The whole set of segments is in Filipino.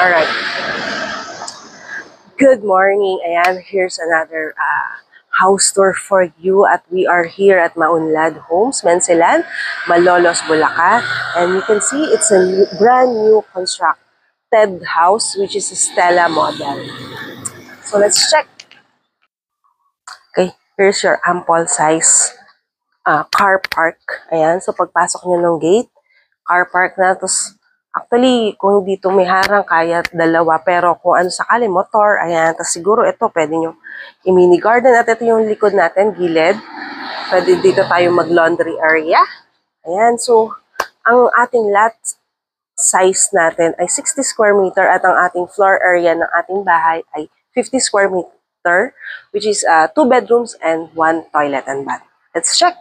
Alright. Good morning. Ayan, here's another house tour for you at we are here at Maunlad Homes, Mencelan, Malolos, Bulacan. And you can see it's a brand new constructed house which is a Stella model. So let's check. Okay, here's your ample size car park. Ayan, so pagpasok nyo ng gate, car park na. Tapos actually, kung dito may harang, kaya dalawa. Pero kung ano sakali, motor, ayan. Tapos siguro ito, pwede nyo i-mini garden. At ito yung likod natin, gilid. Pwede dito tayo mag-laundry area. Ayan, so ang ating lot size natin ay 60 square meter at ang ating floor area ng ating bahay ay 50 square meter, which is 2 bedrooms and 1 toilet and bath. Let's check.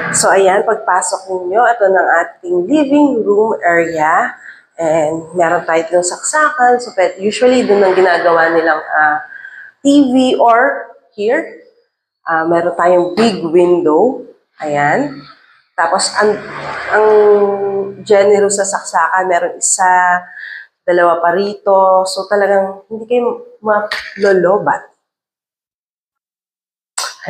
So, ayan, pagpasok ninyo, ito ng ating living room area. And meron tayo itong saksakan. So, usually, dun ang ginagawa nilang TV or here. Meron tayong big window. Ayan. Tapos, ang generous sa saksakan, meron isa, dalawa pa rito. So, talagang hindi kayo malolobat.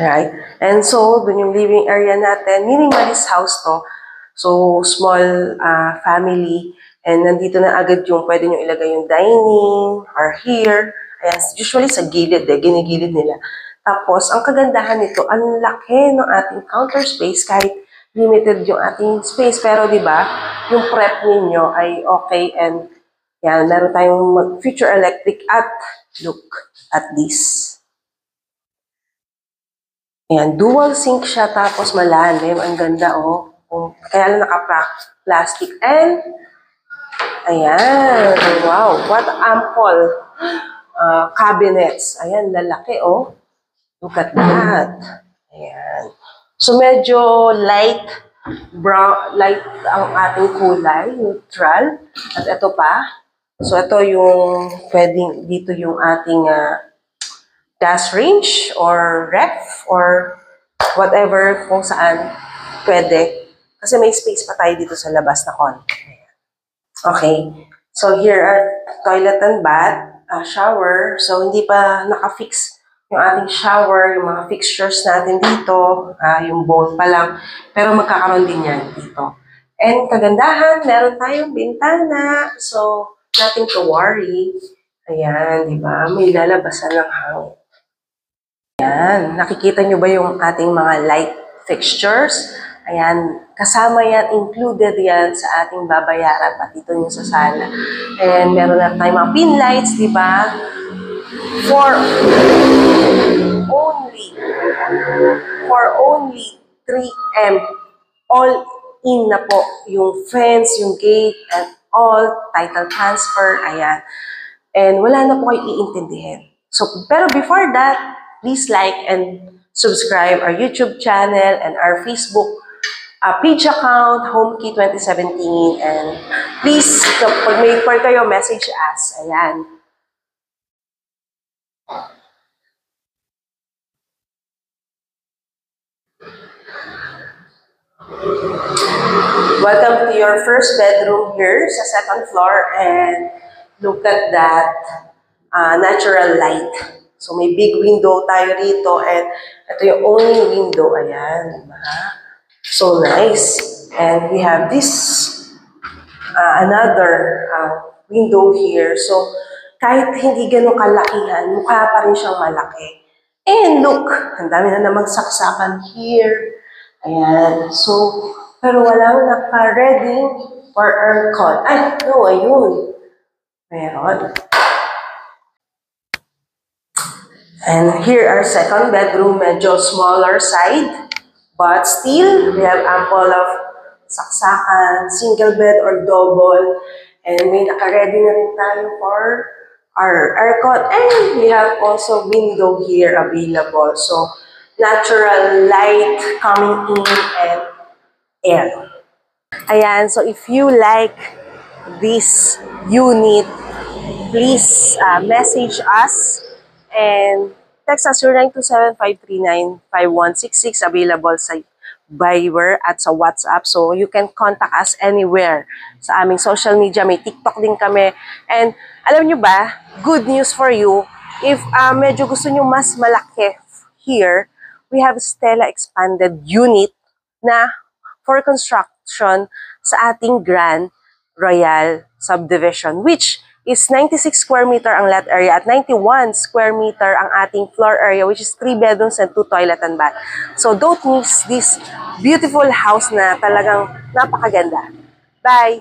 Alright. And so, dun yung living area natin. Minimalist house to. So, small family. And nandito na agad yung pwede nyo ilagay yung dining or here. Ayan, usually sa gilid ginigilid nila. Tapos, ang kagandahan nito, ang laki ng ating counter space kahit limited yung ating space. Pero, di ba, yung prep ninyo ay okay. And, yan, meron tayong future electric at look at this. Ayan, dual sink siya, tapos malalim. Ang ganda, oh. Kaya lang naka-plastic. And, ayan, wow, what ample cabinets. Ayan, lalaki, oh. Look at that. Ayan. So, medyo light brown, light ang ating kulay, neutral. At ito pa. So, ito yung pwedeng, dito yung ating gas range or ref or whatever kung saan pwede. Kasi may space pa tayo dito sa labas na konti. Okay. So here are toilet and bath, shower. So hindi pa naka-fix yung ating shower, yung mga fixtures natin dito, yung bowl pa lang. Pero magkakaroon din yan dito. And kagandahan, meron tayong bintana. So nothing to worry. Ayan, di ba? May lalabasan ng hangin. Ayan, nakikita nyo ba yung ating mga light fixtures? Ayan, kasama yan, included yan sa ating babayaran, pati ito yung sa sala. And meron na tayong mga pin lights, di ba? For only 3M, all in na po yung fence, yung gate, and all title transfer, ayan. And wala na po kayo iintindihin. So, pero before that, please like and subscribe our YouTube channel and our Facebook page account, HomeKey 2017. And please, pag may inquire kayo, message us. Ayan. Welcome to your first bedroom here sa second floor. And look at that natural light. So, may big window tayo dito and ito yung only window. Ayan, diba? So nice. And we have this, another window here. So, kahit hindi ganun kalakihan, mukha pa rin siyang malaki. And look, ang dami na namang saksakan here. Ayan. So, pero walang naka-ready for aircon. Ay, no, ayun. Meron. And here our second bedroom, medyo smaller side, but still we have ample of saksakan, single bed or double, and may naka-ready na rin tayo for our aircon. And we have also window here available, so natural light coming in and air. Ayan, so if you like this unit, please message us. And text us 0927-539-5166, available sa Viber at sa WhatsApp. So, you can contact us anywhere sa aming social media. May TikTok din kami. And, alam nyo ba, good news for you, if medyo gusto nyo mas malaki here, we have Stella Expanded Unit na for construction sa ating Grand Royal Subdivision, which is 96 square meter ang lot area at 91 square meter ang ating floor area, which is 3 bedrooms and 2 toilet and bath. So don't miss this beautiful house na talagang napakaganda. Bye!